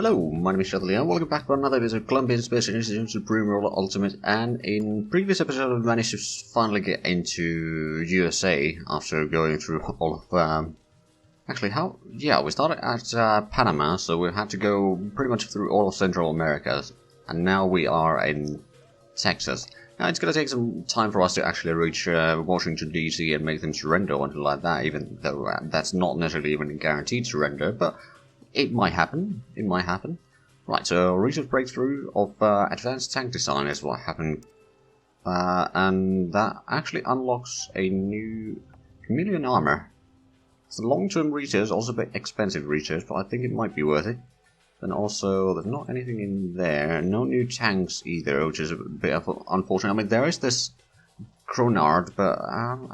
Hello, my name is Shuttley and welcome back to another episode of Colombian Space Initiative Supreme Roller Ultimate. And in previous episode we managed to finally get into USA after going through all of we started at Panama, so we had to go pretty much through all of Central America, and now we are in Texas. Now it's going to take some time for us to actually reach Washington DC and make them surrender or anything like that, even though that's not necessarily even a guaranteed surrender, but it might happen. It might happen. Right, so research breakthrough of advanced tank design is what happened. And that actually unlocks a new chameleon armor. It's a long-term research, also a bit expensive research, but I think it might be worth it. And also, there's not anything in there. No new tanks either, which is a bit unfortunate. I mean, there is this Cronard, but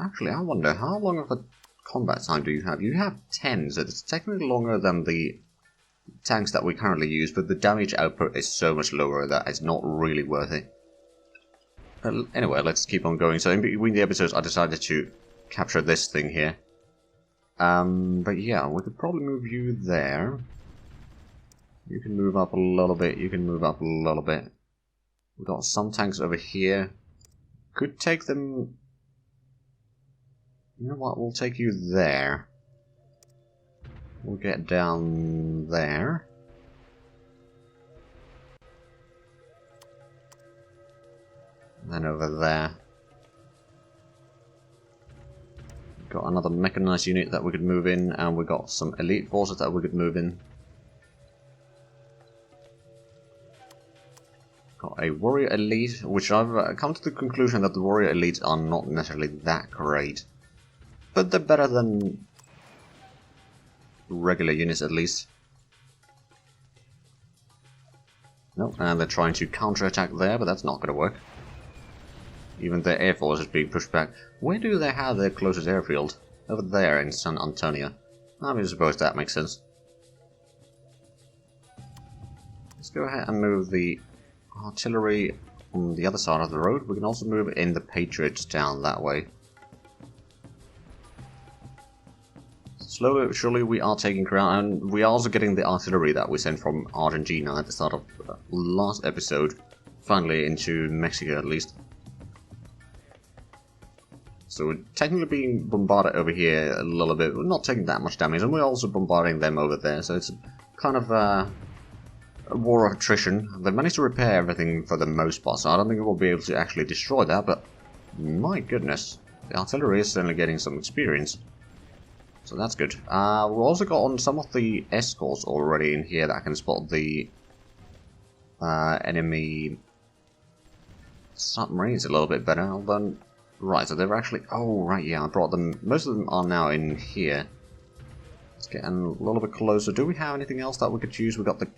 actually, I wonder, how long of a combat time do you have? You have 10, so it's technically longer than the tanks that we currently use, but the damage output is so much lower that it's not really worth it. Anyway, let's keep on going. So in between the episodes I decided to capture this thing here. But yeah, we could probably move you there. You can move up a little bit, you can move up a little bit. We've got some tanks over here. Could take them... You know what, we'll take you there. We'll get down there. And then over there. We've got another mechanized unit that we could move in, and we've got some elite forces that we could move in. Got a warrior elite, which I've come to the conclusion that the warrior elites are not necessarily that great. But they're better than regular units, at least. Nope, and they're trying to counterattack there, but that's not going to work. Even their air force is being pushed back. Where do they have their closest airfield? Over there in San Antonio. I mean, I suppose that makes sense. Let's go ahead and move the artillery on the other side of the road. We can also move in the Patriots down that way. Slowly but surely we are taking ground, and we are also getting the artillery that we sent from Argentina at the start of last episode, finally into Mexico at least. So we're technically being bombarded over here a little bit. We're not taking that much damage, and we're also bombarding them over there, so it's kind of a war of attrition. They've managed to repair everything for the most part, so I don't think we'll be able to actually destroy that, but my goodness, the artillery is certainly getting some experience. So that's good. We've also got on some of the escorts already in here that can spot the enemy submarines a little bit better. Right, so they're actually... Oh, right, yeah, I brought them... Most of them are now in here. Let's get a little bit closer. Do we have anything else that we could use? We've got the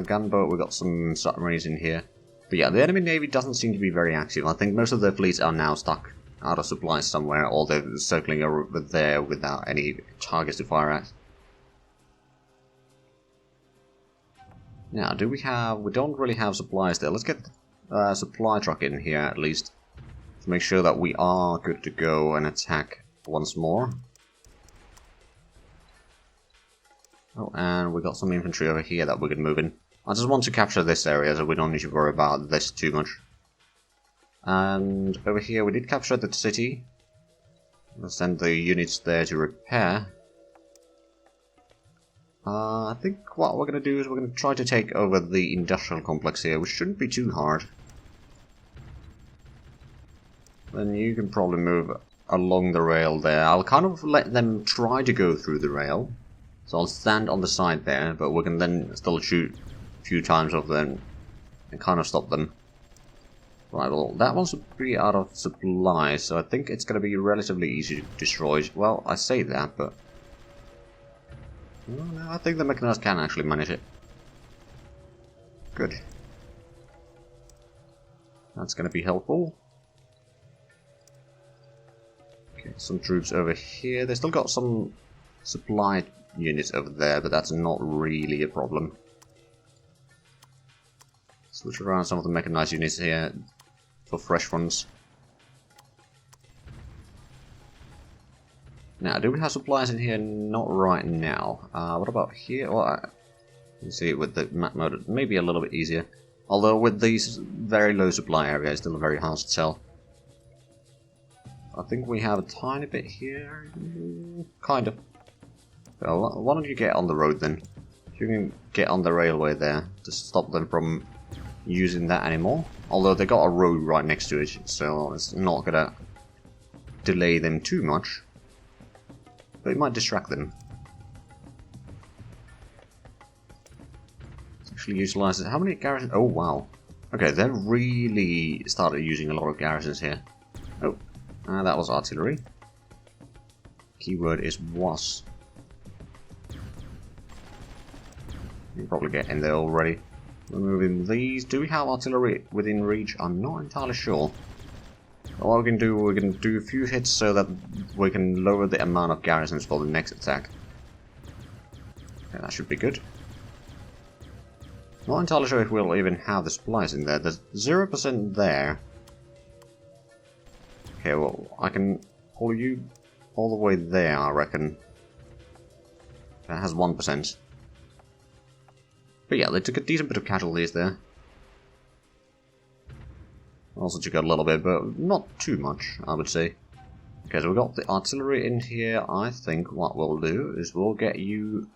gunboat, we've got some submarines in here. But yeah, the enemy navy doesn't seem to be very active. I think most of their fleets are now stuck out of supplies somewhere, or they're circling over there without any targets to fire at. Now, do we have... We don't really have supplies there. Let's get a supply truck in here at least, to make sure that we are good to go and attack once more. Oh, and we got some infantry over here that we can move in. I just want to capture this area so we don't need to worry about this too much. And over here we did capture the city. We'll send the units there to repair. I think what we're going to do is we're going to try to take over the industrial complex here, which shouldn't be too hard. Then you can probably move along the rail there. I'll kind of let them try to go through the rail. So I'll stand on the side there, but we can then still shoot a few times of them and kind of stop them. Right, well, that one's pretty out of supplies, so I think it's going to be relatively easy to destroy. Well, I say that, but... Well, no, I think the mechanized can actually manage it. Good. That's going to be helpful. Okay, some troops over here. They still got some supply units over there, but that's not really a problem. Switch around some of the mechanized units here for fresh ones. Now, do we have supplies in here? Not right now. What about here? Well, You see it with the map mode, maybe a little bit easier. Although with these very low supply area, it's still very hard to tell. I think we have a tiny bit here. Kind of. Well, why don't you get on the road then? You can get on the railway there to stop them from using that anymore. Although they got a road right next to it, so it's not gonna delay them too much. But it might distract them. Let's actually utilize it. How many garrisons? Oh wow. Okay, they really started using a lot of garrisons here. Oh, that was artillery. Keyword is was. You can probably get in there already. Removing these. Do we have artillery within reach? I'm not entirely sure. But what we can do a few hits so that we can lower the amount of garrisons for the next attack. Okay, that should be good. Not entirely sure if we'll even have the supplies in there. There's 0% there. Okay, well, I can pull you all the way there, I reckon. That has 1%. But yeah, they took a decent bit of casualties there. Also took a little bit, but not too much, I would say. Okay, so we got the artillery in here. I think what we'll do is we'll get you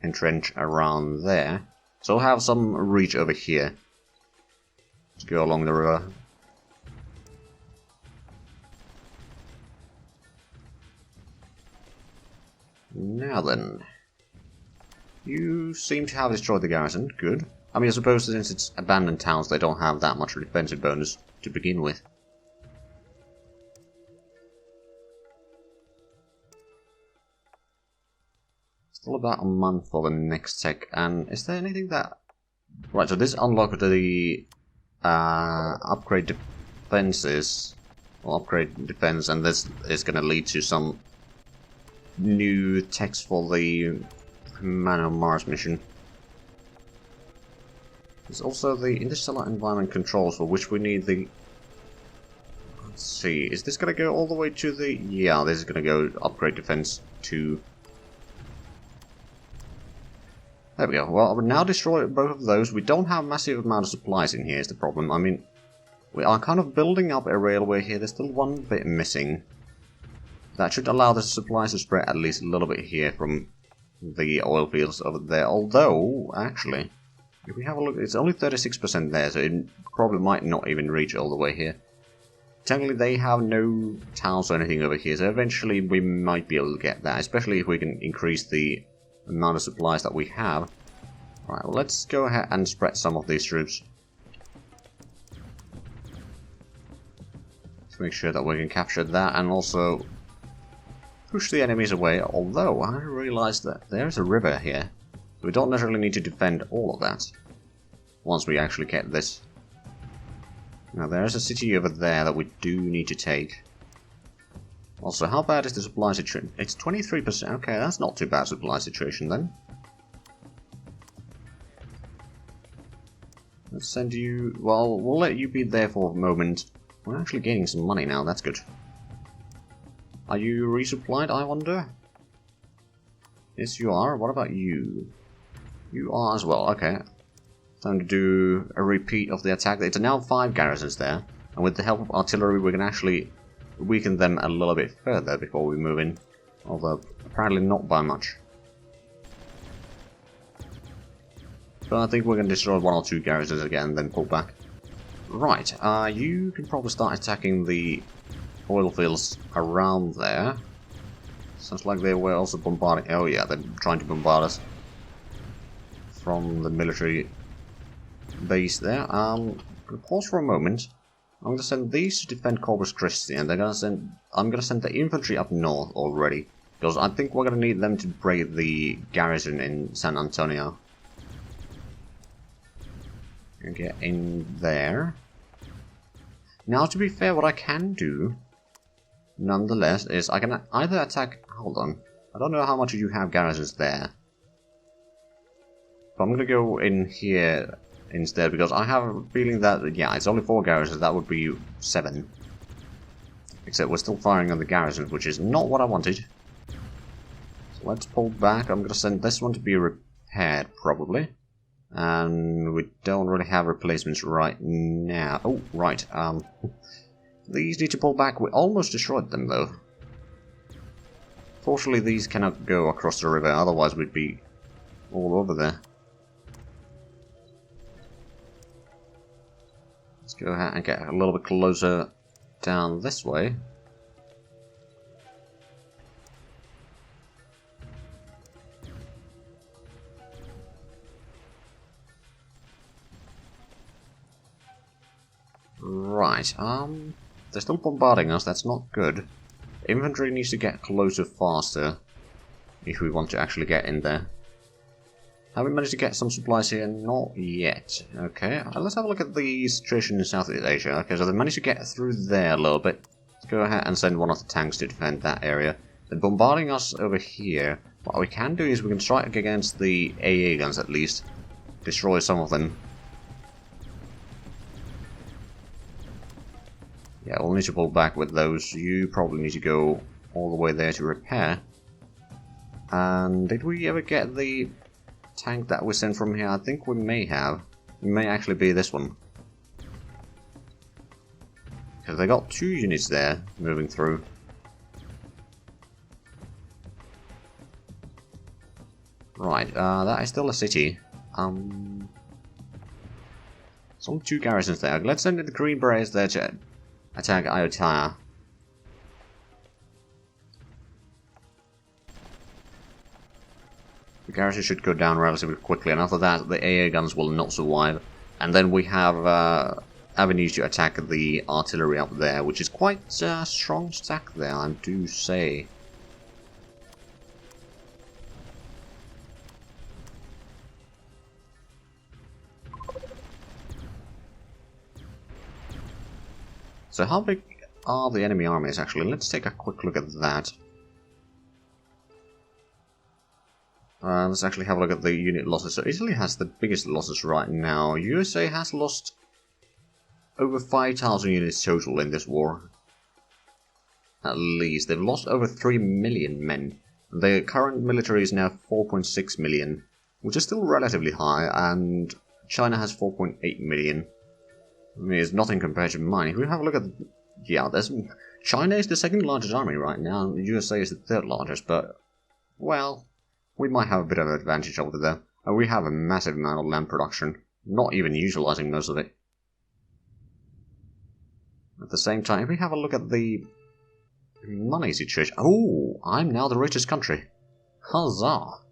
entrenched around there. So we'll have some reach over here to go along the river. Now then. You seem to have destroyed the garrison. Good. I mean, I suppose since it's abandoned towns, they don't have that much defensive bonus to begin with. Still about a month for the next tech. And is there anything that... Right, so this unlocked the upgrade defenses. Or upgrade defense, and this is going to lead to some new techs for the Man on Mars mission. There's also the interstellar environment controls, for which we need the... Let's see, is this going to go all the way to the... Yeah, this is going to go upgrade defense to... There we go. Well, I would now destroy both of those. We don't have a massive amount of supplies in here is the problem. I mean, we are kind of building up a railway here. There's still one bit missing. That should allow the supplies to spread at least a little bit here from the oil fields over there. Although, actually, if we have a look, it's only 36% there, so it probably might not even reach all the way here. Technically, they have no towns or anything over here, so eventually we might be able to get that, especially if we can increase the amount of supplies that we have. Right, well, let's go ahead and spread some of these troops to make sure that we can capture that and also push the enemies away, although I realized that there's a river here. So we don't necessarily need to defend all of that once we actually get this. Now there's a city over there that we do need to take. Also, how bad is the supply situation? It's 23%. Okay, that's not too bad supply situation then. Let's send you... Well, we'll let you be there for a moment. We're actually gaining some money now, that's good. Are you resupplied, I wonder? Yes, you are. What about you? You are as well. Okay. Time to do a repeat of the attack. It's now 5 garrisons there. And with the help of artillery, we can actually weaken them a little bit further before we move in. Although, apparently not by much. But I think we're going to destroy 1 or 2 garrisons again, then pull back. Right. You can probably start attacking the oil fields around there. Sounds like they were also bombarding... Oh yeah, they're trying to bombard us from the military base there. I'm gonna pause for a moment. I'm gonna send these to defend Corpus Christi, and I'm gonna send the infantry up north already, because I think we're gonna need them to break the garrison in San Antonio. And get in there. Now, to be fair, what I can do nonetheless is I can either attack... Hold on. I don't know how much you have garrisons there. But I'm going to go in here instead, because I have a feeling that, yeah, it's only 4 garrisons, that would be 7. Except we're still firing on the garrisons, which is not what I wanted. So let's pull back. I'm going to send this one to be repaired. repaired, probably. And we don't really have replacements right now. Oh, right. These need to pull back. We almost destroyed them, though. Fortunately, these cannot go across the river, otherwise we'd be all over there. Let's go ahead and get a little bit closer down this way. Right, they're still bombarding us, that's not good. Infantry needs to get closer faster if we want to actually get in there. Have we managed to get some supplies here? Not yet. Okay, let's have a look at the situation in Southeast Asia. Okay, so they managed to get through there a little bit. Let's go ahead and send one of the tanks to defend that area. They're bombarding us over here. What we can do is we can strike against the AA guns at least. Destroy some of them. Yeah, we'll need to pull back with those. You probably need to go all the way there to repair. And did we ever get the tank that we sent from here? I think we may have. It may actually be this one. Because they got 2 units there moving through. Right, that is still a city. Some 2 garrisons there. Let's send the Green Berets there to attack Ayutthaya. The garrison should go down relatively quickly, and after that the AA guns will not survive. And then we have avenues to attack the artillery up there, which is quite a strong stack there, I do say. So how big are the enemy armies actually? Let's take a quick look at that. Let's actually have a look at the unit losses. So Italy has the biggest losses right now. USA has lost over 5,000 units total in this war. At least. They've lost over 3 million men. Their current military is now 4.6 million, which is still relatively high, and China has 4.8 million. I mean, it's nothing compared to mine. If we have a look at... Yeah, China is the 2nd largest army right now, and the USA is the 3rd largest, but... Well, we might have a bit of an advantage over there. And we have a massive amount of land production, not even utilizing most of it. At the same time, if we have a look at the money situation... Oh, I'm now the richest country. Huzzah!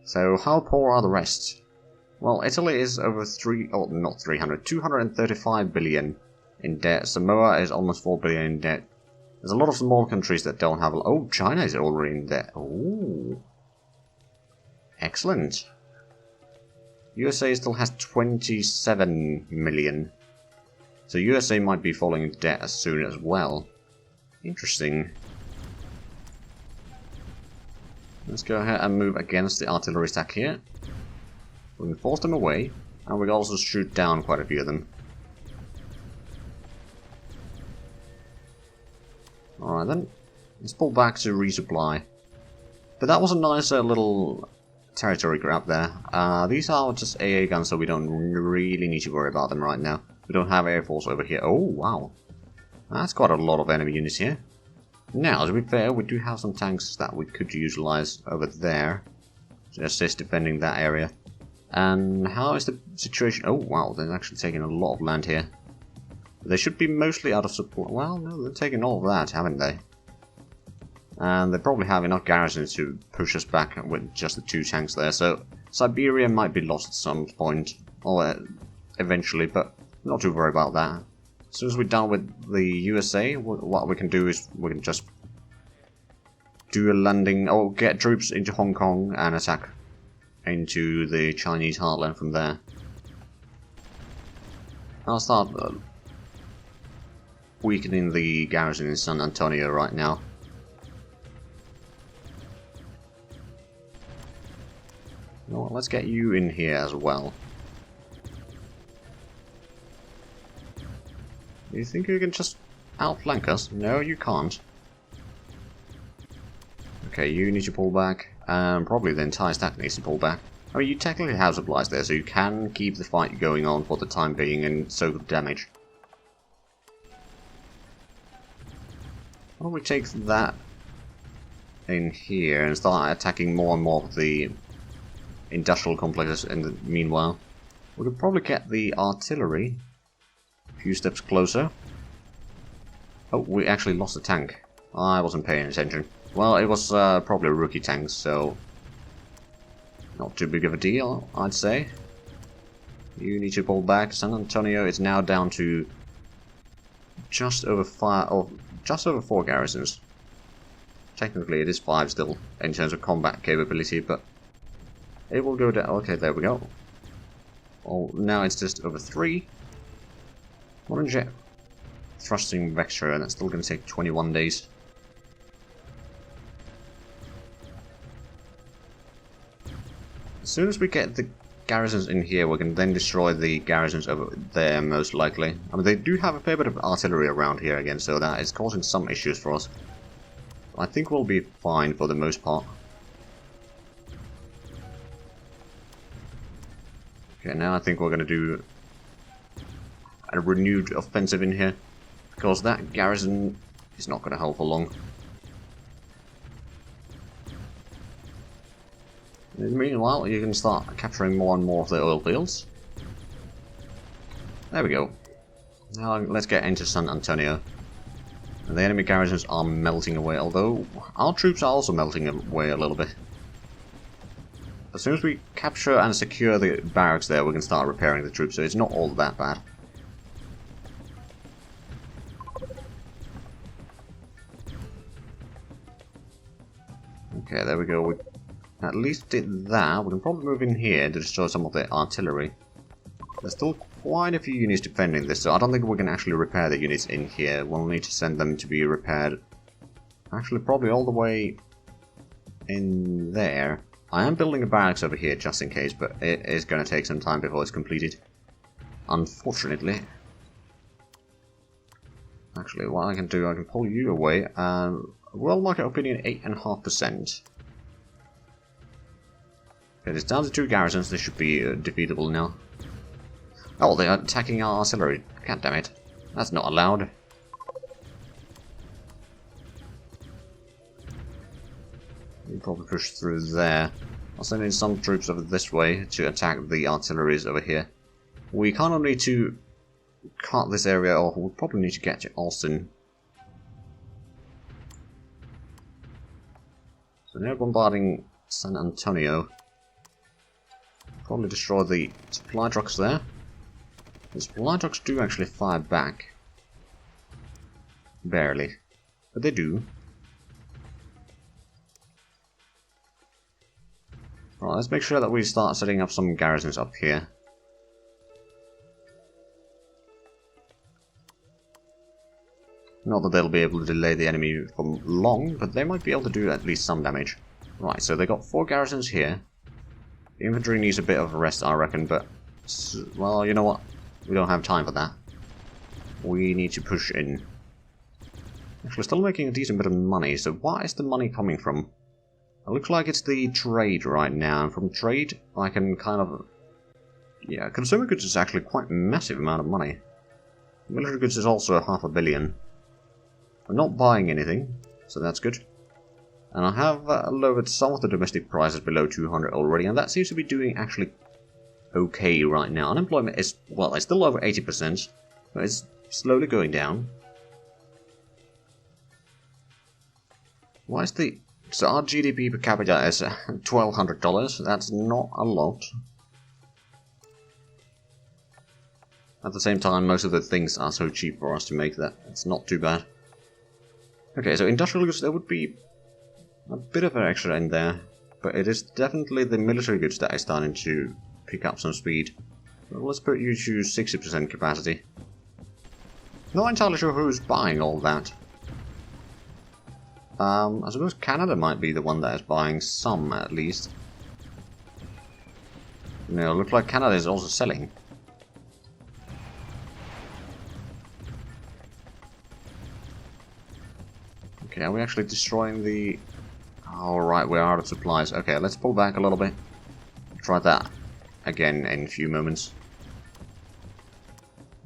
So, how poor are the rest? Well, Italy is over 235 billion in debt. Samoa is almost 4 billion in debt. There's a lot of small countries that don't have... Oh, China is already in debt. Oh. Excellent. USA still has 27 million. So USA might be falling into debt as soon as well. Interesting. Let's go ahead and move against the artillery stack here. We can force them away, and we can also shoot down quite a few of them. Alright then, let's pull back to resupply. But that was a nice little territory grab there. These are just AA guns, so we don't really need to worry about them right now. We don't have air force over here. Oh, wow. That's quite a lot of enemy units here. Now, to be fair, we do have some tanks that we could utilize over there to assist defending that area. And how is the situation? Oh wow, they're actually taking a lot of land here. They should be mostly out of support. Well, no, they're taking all of that, haven't they? And they probably have enough garrisons to push us back with just the 2 tanks there. So Siberia might be lost at some point, or eventually, but not too worried about that. As soon as we're done with the USA, what we can do is we can just do a landing, or get troops into Hong Kong and attack into the Chinese heartland from there. I'll start weakening the garrison in San Antonio right now. Well, let's get you in here as well. You think you can just outflank us? No, you can't. Okay, you need to pull back. and probably the entire stack needs to pull back. I mean, you technically have supplies there, so you can keep the fight going on for the time being and soak up damage. Why don't we take that in here and start attacking more and more of the industrial complexes in the meanwhile. We could probably get the artillery a few steps closer. Oh, we actually lost the tank. I wasn't paying attention. Well, it was probably a rookie tank, so not too big of a deal, I'd say. You need to pull back. San Antonio is now down to just over 4 garrisons. Technically it is 5 still, in terms of combat capability, but it will go down. Okay, there we go. Oh, now it's just over 3. Modern jet thrusting vector, and that's still going to take 21 days. As soon as we get the garrisons in here, we can then destroy the garrisons over there, most likely. I mean, they do have a fair bit of artillery around here again, so that is causing some issues for us. I think we'll be fine for the most part. Okay, now I think we're going to do a renewed offensive in here, because that garrison is not going to hold for long. Meanwhile, you can start capturing more and more of the oil fields. There we go. Now let's get into San Antonio. And the enemy garrisons are melting away, although our troops are also melting away a little bit. As soon as we capture and secure the barracks there, we can start repairing the troops, so it's not all that bad. Okay, there we go. We at least did that. We can probably move in here to destroy some of the artillery. There's still quite a few units defending this, so I don't think we can actually repair the units in here. We'll need to send them to be repaired. Actually, probably all the way in there. I am building a barracks over here just in case, but it is going to take some time before it's completed. Unfortunately. Actually, what I can do, I can pull you away, and world market opinion 8.5%. Okay, it's down to 2 garrisons, this should be defeatable now. Oh, they are attacking our artillery. God damn it. That's not allowed. We'll probably push through there. I'll send in some troops over this way to attack the artilleries over here. We kind of need to cut this area off. We'll probably need to get to Austin. So now bombarding San Antonio. Probably destroy the supply trucks there. The supply trucks do actually fire back. Barely. But they do. Right, let's make sure that we start setting up some garrisons up here. Not that they'll be able to delay the enemy for long, but they might be able to do at least some damage. Right, so they got 4 garrisons here. The infantry needs a bit of a rest, I reckon, but... well, you know what? We don't have time for that. We need to push in. Actually, still making a decent bit of money, so where is the money coming from? It looks like it's the trade right now, and from trade I can kind of... yeah, consumer goods is actually quite a massive amount of money. Military goods is also $500 million. I'm not buying anything, so that's good. And I have lowered some of the domestic prices below 200 already, and that seems to be doing actually okay right now. Unemployment is, well, it's still over 80%, but it's slowly going down. Why is the... so our GDP per capita is $1,200, that's not a lot. At the same time, most of the things are so cheap for us to make that it's not too bad. Okay, so industrial goods, there would be a bit of an extra in there, but it is definitely the military goods that is starting to pick up some speed. Well, let's put you to 60% capacity. Not entirely sure who's buying all that. I suppose Canada might be the one that is buying some, at least. No, it looks like Canada is also selling. Okay, are we actually destroying the... Alright, we're out of supplies. Okay, let's pull back a little bit. Try that again in a few moments.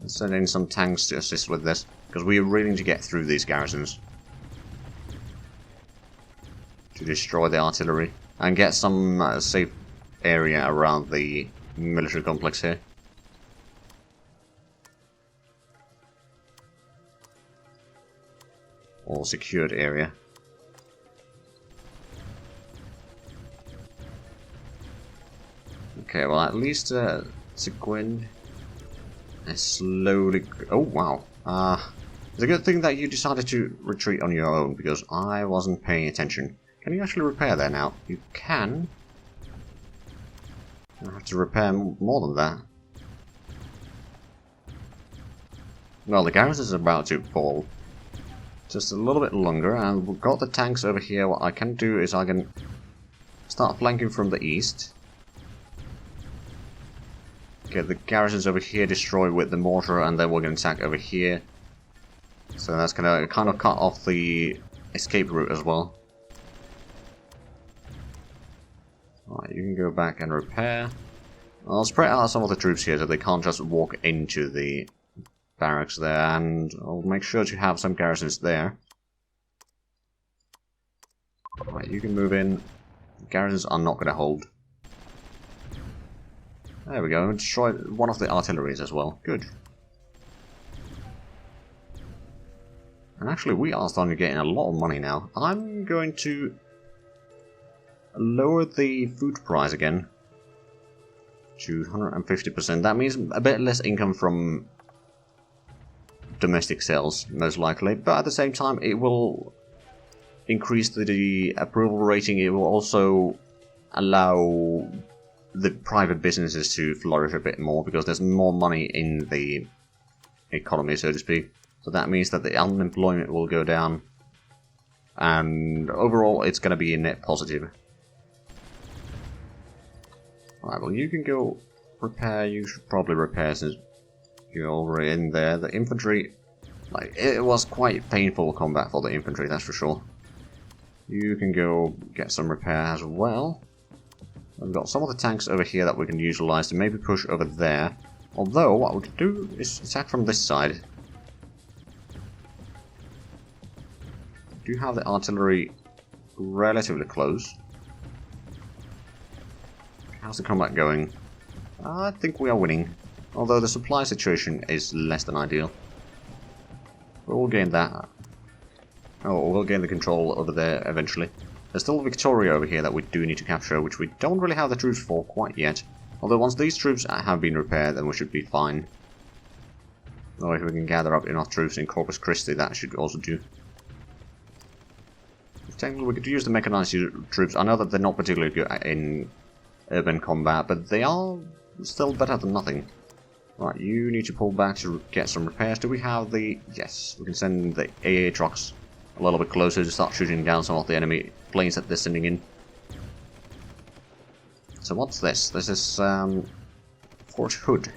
Let's send in some tanks to assist with this, because we really need to get through these garrisons to destroy the artillery and get some safe area around the military complex here. Or secured area. Okay, well at least Seguin is slowly... Oh wow. It's a good thing that you decided to retreat on your own, because I wasn't paying attention. Can you actually repair there now? You can. I have to repair more than that. Well, the garrison is about to fall. Just a little bit longer, and we've got the tanks over here. What I can do is I can start flanking from the east. Get the garrisons over here destroyed with the mortar, and then we're going to attack over here. So that's going to kind of cut off the escape route as well. Alright, you can go back and repair. I'll spread out some of the troops here so they can't just walk into the barracks there, and I'll make sure to have some garrisons there. Alright, you can move in. Garrisons are not going to hold. There we go, destroy one of the artilleries as well. Good. And actually, we are starting to get in a lot of money now. I'm going to lower the food price again to 150%. That means a bit less income from domestic sales, most likely, but at the same time it will increase the approval rating. It will also allow the private businesses to flourish a bit more, because there's more money in the economy, so to speak. So that means that the unemployment will go down, and overall it's going to be a net positive. Alright, well you can go repair. You should probably repair since you're already in there. The infantry, like, it was quite painful combat for the infantry, that's for sure. You can go get some repair as well. We've got some of the tanks over here that we can utilize to maybe push over there. Although, what we could do is attack from this side. We do have the artillery relatively close. How's the combat going? I think we are winning. Although the supply situation is less than ideal. But we'll gain that. Oh, we'll gain the control over there eventually. There's still Victoria over here that we do need to capture, which we don't really have the troops for quite yet. Although once these troops have been repaired, then we should be fine. Or if we can gather up enough troops in Corpus Christi, that should also do. Technically, we could use the mechanized troops. I know that they're not particularly good in urban combat, but they are still better than nothing. Right, you need to pull back to get some repairs. Do we have the... Yes, we can send the AA trucks a little bit closer to start shooting down some of the enemy planes that they're sending in. So what's this? This is Fort Hood.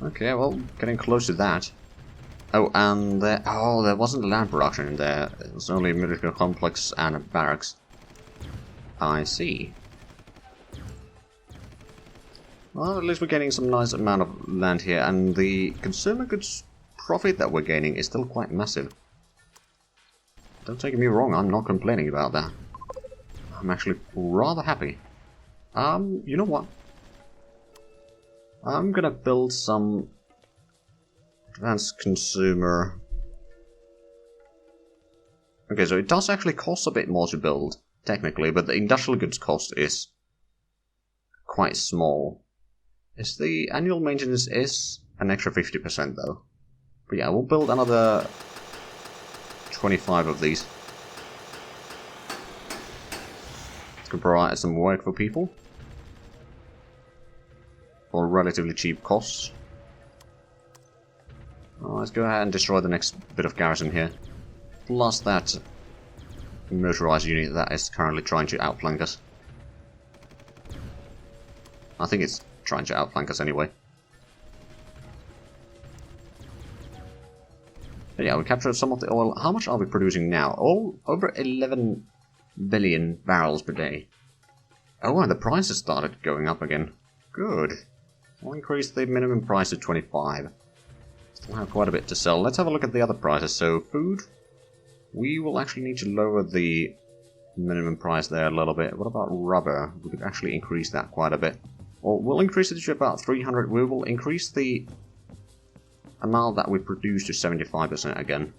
Okay, well, getting close to that. Oh, and there wasn't land production in there. It was only a military complex and a barracks. I see. Well, at least we're getting some nice amount of land here, and the consumer goods profit that we're gaining is still quite massive. Don't take me wrong, I'm not complaining about that. I'm actually rather happy. You know what? I'm gonna build some advanced consumer. Okay, so it does actually cost a bit more to build, technically, but the industrial goods cost is quite small. Is the annual maintenance is an extra 50% though. But yeah, we'll build another 25 of these. To provide some work for people. For relatively cheap costs. Well, let's go ahead and destroy the next bit of garrison here. Plus that motorized unit that is currently trying to outflank us. I think it's trying to outflank us anyway. But yeah, we captured some of the oil. How much are we producing now? Oh, over 11 billion barrels per day. Oh, and the prices started going up again. Good. We'll increase the minimum price to 25. Still have quite a bit to sell. Let's have a look at the other prices. So, food. We will actually need to lower the minimum price there a little bit. What about rubber? We could actually increase that quite a bit. Well, we'll increase it to about 300. We will increase the amount that we produce to 75% again.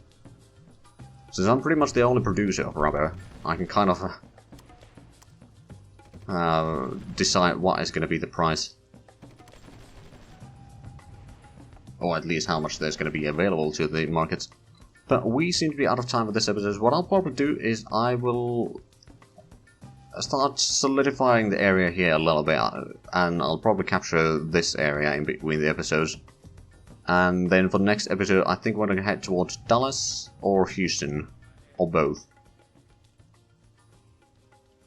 Since I'm pretty much the only producer of rubber, I can kind of decide what is going to be the price. Or at least how much there's going to be available to the markets. But we seem to be out of time for this episode. What I'll probably do is I will start solidifying the area here a little bit, and I'll probably capture this area in between the episodes. And then for the next episode, I think we're going to head towards Dallas or Houston, or both.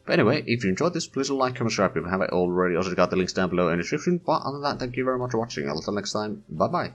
But anyway, if you enjoyed this, please like, comment, subscribe if you haven't already. Also got the links down below in the description. But other than that, thank you very much for watching. Until next time, bye bye.